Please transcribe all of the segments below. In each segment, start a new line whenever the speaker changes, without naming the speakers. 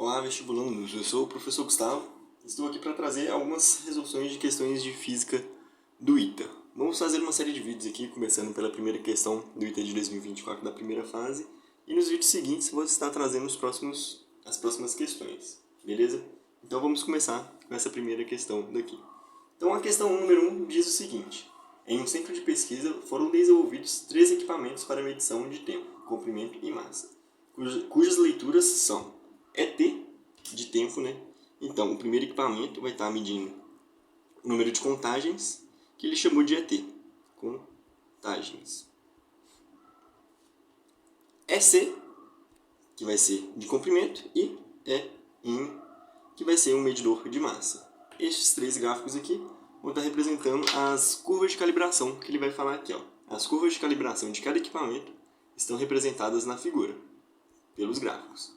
Olá, vestibulandos! Eu sou o professor Gustavo. Estou aqui para trazer algumas resoluções de questões de física do ITA. Vamos fazer uma série de vídeos aqui, começando pela primeira questão do ITA de 2024 da primeira fase. E nos vídeos seguintes vou estar trazendo as próximas questões, beleza? Então vamos começar com essa primeira questão daqui. Então a questão número 1 diz o seguinte: em um centro de pesquisa foram desenvolvidos 3 equipamentos para medição de tempo, comprimento e massa, cujas leituras são ET de tempo, né? Então, o primeiro equipamento vai estar medindo o número de contagens, que ele chamou de ET, contagens. EC, que vai ser de comprimento, e EM, que vai ser um medidor de massa. Estes 3 gráficos aqui vão estar representando as curvas de calibração que ele vai falar aqui, ó. As curvas de calibração de cada equipamento estão representadas na figura, pelos gráficos.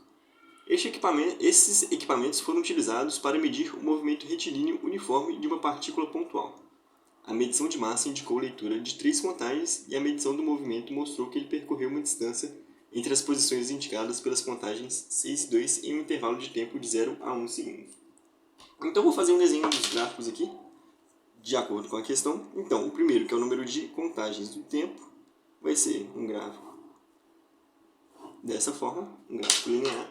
Esses equipamentos foram utilizados para medir o movimento retilíneo uniforme de uma partícula pontual. A medição de massa indicou leitura de 3 contagens e a medição do movimento mostrou que ele percorreu uma distância entre as posições indicadas pelas contagens 6 e 2 em um intervalo de tempo de 0 a 1 segundo. Então, vou fazer um desenho dos gráficos aqui, de acordo com a questão. Então, o primeiro, que é o número de contagens do tempo, vai ser um gráfico dessa forma, um gráfico linear.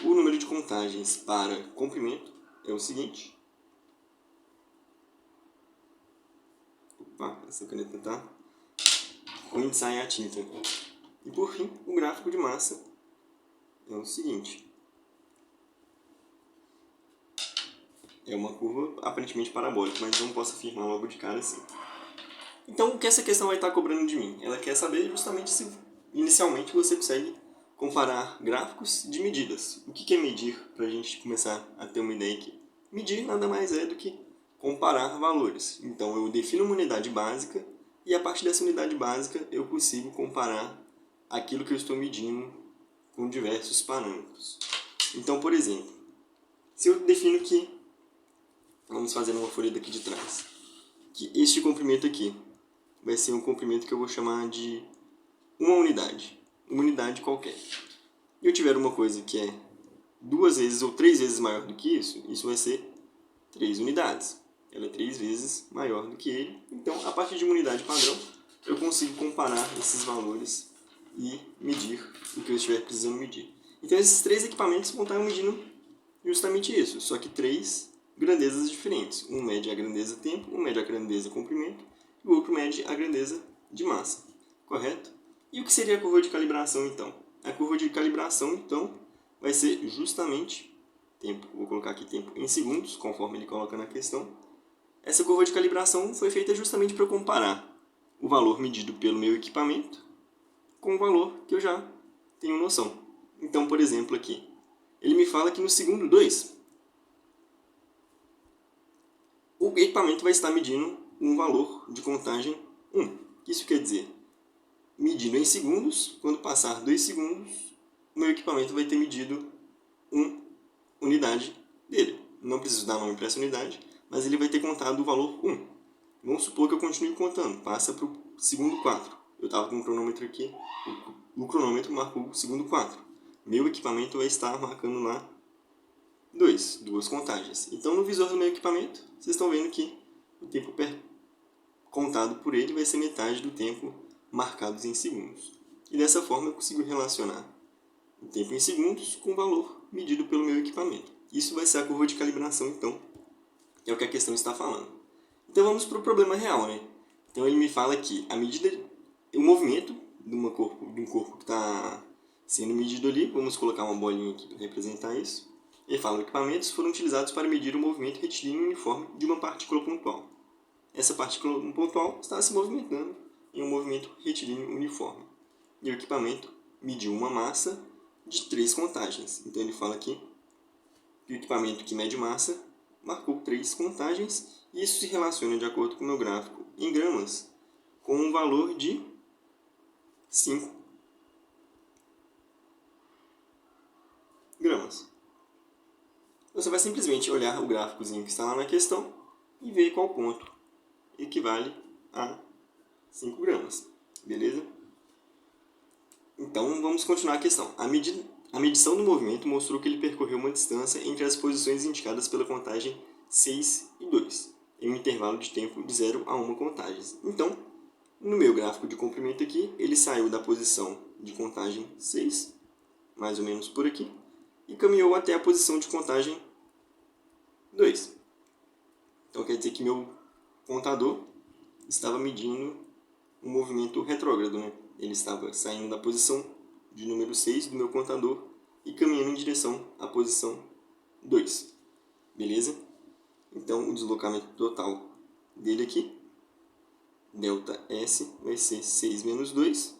O número de contagens para comprimento é o seguinte. Opa, essa caneta tá ruim de sair a tinta. E por fim, o gráfico de massa é o seguinte. É uma curva aparentemente parabólica, mas não posso afirmar logo de cara assim. Então, o que essa questão vai estar cobrando de mim? Ela quer saber justamente se inicialmente você consegue comparar gráficos de medidas. O que é medir, para a gente começar a ter uma ideia aqui? Medir nada mais é do que comparar valores. Então, eu defino uma unidade básica e a partir dessa unidade básica eu consigo comparar aquilo que eu estou medindo com diversos parâmetros. Então, por exemplo, se eu defino que, vamos fazer uma folha daqui de trás, que este comprimento aqui vai ser um comprimento que eu vou chamar de uma unidade qualquer. E eu tiver uma coisa que é 2 vezes ou 3 vezes maior do que isso vai ser 3 unidades. Ela é 3 vezes maior do que ele. Então, a partir de uma unidade padrão, eu consigo comparar esses valores e medir o que eu estiver precisando medir. Então, esses 3 equipamentos vão estar medindo justamente isso, só que 3 grandezas diferentes. Um mede a grandeza tempo, um mede a grandeza comprimento, e o outro mede a grandeza de massa. Correto? E o que seria a curva de calibração, então? A curva de calibração, então, vai ser justamente tempo. Vou colocar aqui tempo em segundos, conforme ele coloca na questão. Essa curva de calibração foi feita justamente para eu comparar o valor medido pelo meu equipamento com o valor que eu já tenho noção. Então, por exemplo, aqui, ele me fala que no segundo 2, o equipamento vai estar medindo um valor de contagem 1. Isso quer dizer, medindo em segundos, quando passar 2 segundos, o meu equipamento vai ter medido 1 unidade dele. Não preciso dar nome para essa unidade, mas ele vai ter contado o valor 1. Vamos supor que eu continue contando. Passa para o segundo 4. Eu estava com o cronômetro aqui. O cronômetro marcou o segundo 4. Meu equipamento vai estar marcando lá 2 contagens. Então, no visor do meu equipamento, vocês estão vendo que o tempo contado por ele vai ser metade do tempo marcados em segundos. E dessa forma eu consigo relacionar o tempo em segundos com o valor medido pelo meu equipamento. Isso vai ser a curva de calibração, então, que é o que a questão está falando. Então vamos para o problema real, né? Então ele me fala que o movimento de um corpo que está sendo medido ali, vamos colocar uma bolinha aqui para representar isso. Ele fala que equipamentos foram utilizados para medir o movimento retilíneo uniforme de uma partícula pontual. Essa partícula pontual está se movimentando em um movimento retilíneo uniforme. E o equipamento mediu uma massa de 3 contagens. Então ele fala aqui que o equipamento que mede massa marcou 3 contagens, e isso se relaciona, de acordo com o meu gráfico, em gramas, com um valor de 5 gramas. Você vai simplesmente olhar o gráficozinho que está lá na questão e ver qual ponto equivale a 5 gramas. Beleza? Então, vamos continuar a questão. A medição do movimento mostrou que ele percorreu uma distância entre as posições indicadas pela contagem 6 e 2, em um intervalo de tempo de 0 a 1 contagens. Então, no meu gráfico de comprimento aqui, ele saiu da posição de contagem 6, mais ou menos por aqui, e caminhou até a posição de contagem 2. Então, quer dizer que meu contador estava medindo um movimento retrógrado, né? Ele estava saindo da posição de número 6 do meu contador e caminhando em direção à posição 2. Beleza? Então, o deslocamento total dele aqui, ΔS, vai ser 6 menos 2,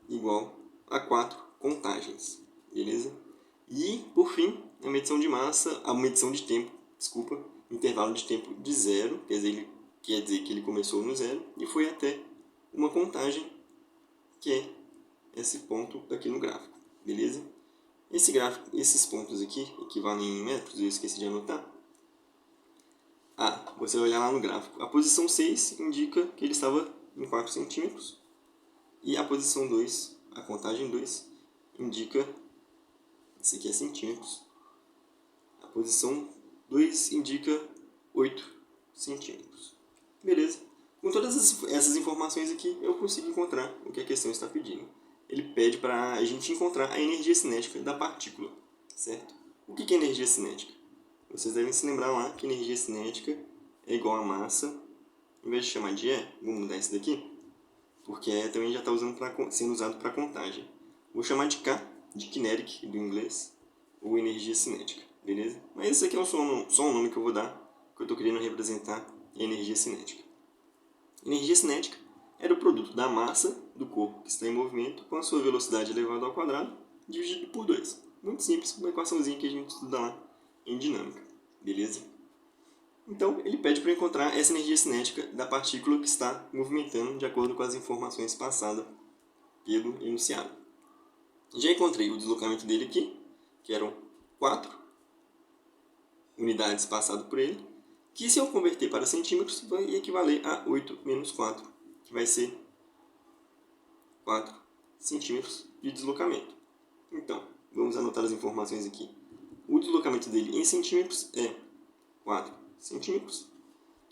igual a 4 contagens. Beleza? E, por fim, a medição de massa, a medição de tempo, intervalo de tempo de 0, quer dizer que ele começou no 0 e foi até uma contagem, que é esse ponto aqui no gráfico, beleza? Esses pontos aqui equivalem em metros, eu esqueci de anotar. Você vai olhar lá no gráfico. A posição 6 indica que ele estava em 4 centímetros e a posição 2, a contagem 2, indica, isso aqui é centímetros, a posição 2 indica 8 centímetros. Beleza? Com todas essas informações aqui, eu consigo encontrar o que a questão está pedindo. Ele pede para a gente encontrar a energia cinética da partícula, certo? O que é energia cinética? Vocês devem se lembrar lá que energia cinética é igual a massa, em vez de chamar de E, vou mudar isso daqui, porque E também já está sendo usado para contagem. Vou chamar de K, de kinetic, do inglês, ou energia cinética, beleza? Mas esse aqui é só um nome que eu vou dar, que eu estou querendo representar a energia cinética. Energia cinética era o produto da massa do corpo que está em movimento com a sua velocidade elevada ao quadrado dividido por 2. Muito simples, uma equaçãozinha que a gente estuda lá em dinâmica, beleza? Então, ele pede para encontrar essa energia cinética da partícula que está movimentando de acordo com as informações passadas pelo enunciado. Já encontrei o deslocamento dele aqui, que eram 4 unidades passadas por ele, que se eu converter para centímetros, vai equivaler a 8 menos 4, que vai ser 4 centímetros de deslocamento. Então, vamos anotar as informações aqui. O deslocamento dele em centímetros é 4 centímetros.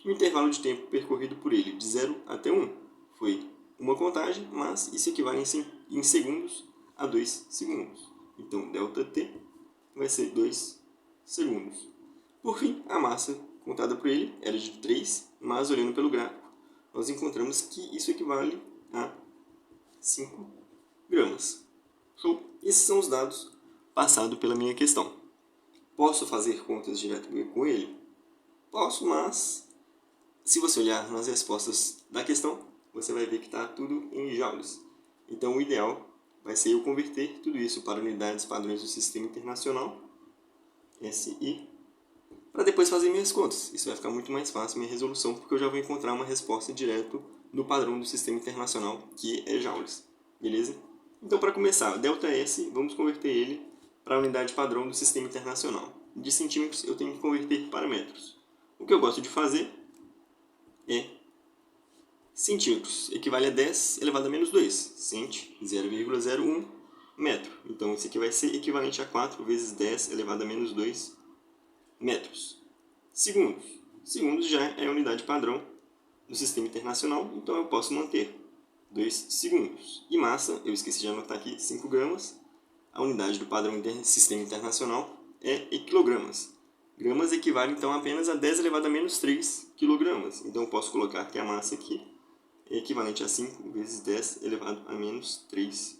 O intervalo de tempo percorrido por ele de 0 até 1 foi uma contagem, mas isso equivale em segundos a 2 segundos. Então, ΔT vai ser 2 segundos. Por fim, a massa contada por ele era de 3, mas olhando pelo gráfico, nós encontramos que isso equivale a 5 gramas. Show? Esses são os dados passados pela minha questão. Posso fazer contas direto com ele? Posso, mas se você olhar nas respostas da questão, você vai ver que está tudo em joules. Então, o ideal vai ser eu converter tudo isso para unidades padrões do Sistema Internacional, SI, para depois fazer minhas contas. Isso vai ficar muito mais fácil minha resolução, porque eu já vou encontrar uma resposta direto do padrão do Sistema Internacional, que é joules. Beleza? Então, para começar, ΔS, vamos converter ele para a unidade padrão do Sistema Internacional. De centímetros, eu tenho que converter para metros. O que eu gosto de fazer é centímetros, equivale a 10 elevado a menos 2, cent, 0,01 metro. Então, isso aqui vai ser equivalente a 4 vezes 10 elevado a menos 2 metros. Segundos. Segundos já é a unidade padrão do Sistema Internacional, então eu posso manter 2 segundos. E massa, eu esqueci de anotar aqui, 5 gramas. A unidade do padrão do Sistema Internacional é em quilogramas. Gramas equivale então apenas a 10 elevado a menos 3 quilogramas. Então eu posso colocar que a massa aqui é equivalente a 5 vezes 10 elevado a menos 3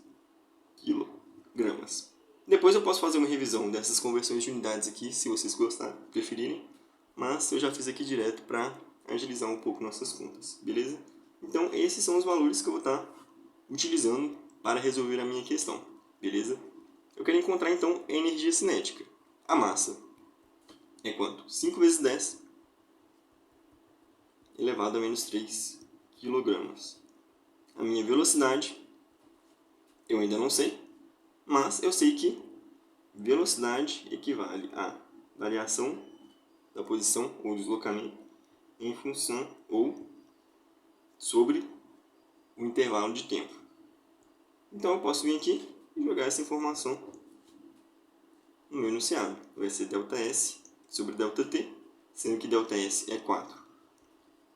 quilogramas. Depois eu posso fazer uma revisão dessas conversões de unidades aqui, se vocês preferirem. Mas eu já fiz aqui direto para agilizar um pouco nossas contas, beleza? Então esses são os valores que eu vou estar utilizando para resolver a minha questão, beleza? Eu quero encontrar então a energia cinética. A massa é quanto? 5 vezes 10 elevado a menos 3 quilogramas. A minha velocidade eu ainda não sei, mas eu sei que velocidade equivale a variação da posição ou deslocamento em função ou sobre o intervalo de tempo. Então eu posso vir aqui e jogar essa informação no meu enunciado. Vai ser ΔS sobre ΔT, sendo que ΔS é 4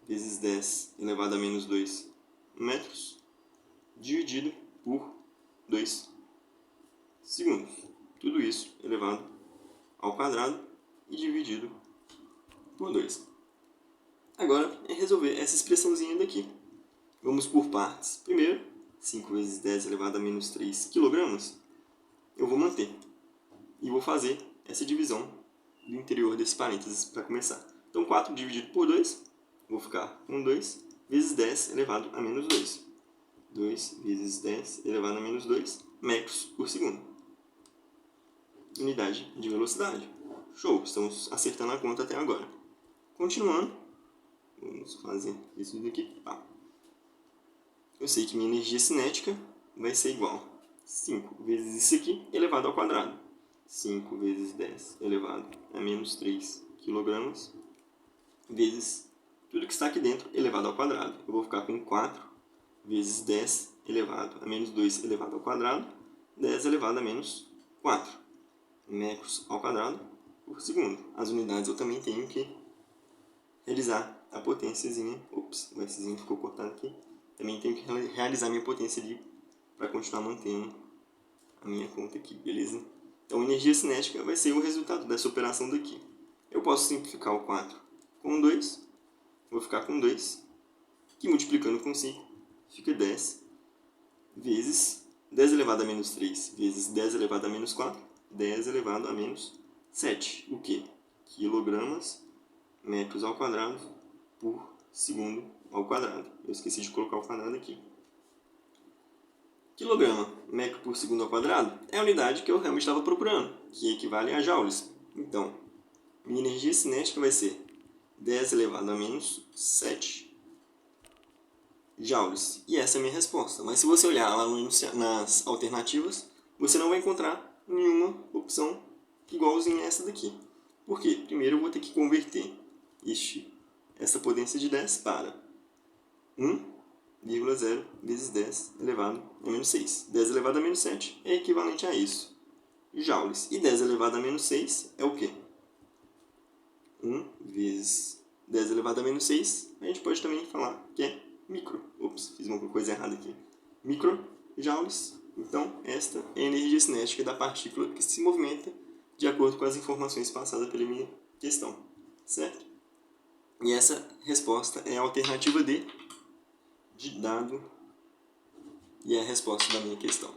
vezes 10 elevado a menos 2 metros, dividido por 2 segundos. Tudo isso elevado ao quadrado e dividido por 2. Agora é resolver essa expressãozinha daqui. Vamos por partes. Primeiro, 5 vezes 10 elevado a menos 3 kg, eu vou manter. E vou fazer essa divisão do interior desse parênteses para começar. Então, 4 dividido por 2, vou ficar com 2 vezes 10 elevado a menos 2. 2 vezes 10 elevado a menos 2 metros por segundo. Unidade de velocidade. Show! Estamos acertando a conta até agora. Continuando, vamos fazer isso daqui. Eu sei que minha energia cinética vai ser igual a 5 vezes isso aqui elevado ao quadrado. 5 vezes 10 elevado a menos 3 kg vezes tudo que está aqui dentro elevado ao quadrado. Eu vou ficar com 4 vezes 10 elevado a menos 2 elevado ao quadrado, 10 elevado a menos 4 metros ao quadrado por segundo. As unidades eu também tenho que realizar a potênciazinha. Ops, o Szinho ficou cortado aqui. Também tenho que realizar minha potência ali para continuar mantendo a minha conta aqui, beleza? Então, energia cinética vai ser o resultado dessa operação daqui. Eu posso simplificar o 4 com 2. Vou ficar com 2, que multiplicando com 5 fica 10 vezes 10 elevado a menos 3 vezes 10 elevado a menos 4, 10 elevado a menos 7. O quê? Quilogramas metros ao quadrado por segundo ao quadrado. Eu esqueci de colocar o quadrado aqui. Quilograma metro por segundo ao quadrado é a unidade que eu realmente estava procurando, que equivale a joules. Então, minha energia cinética vai ser 10 elevado a menos 7 joules. E essa é a minha resposta. Mas se você olhar lá nas alternativas, você não vai encontrar nenhuma opção igualzinha a essa daqui. Por quê? Primeiro eu vou ter que converter essa potência de 10 para 1,0 vezes 10 elevado a menos 6. 10 elevado a menos 7 é equivalente a isso, joules. E 10 elevado a menos 6 é o quê? 1 vezes 10 elevado a menos 6, a gente pode também falar que é micro. Ops, fiz uma coisa errada aqui. Microjoules. Então, esta é a energia cinética da partícula que se movimenta de acordo com as informações passadas pela minha questão. Certo? E essa resposta é a alternativa D de dado e é a resposta da minha questão.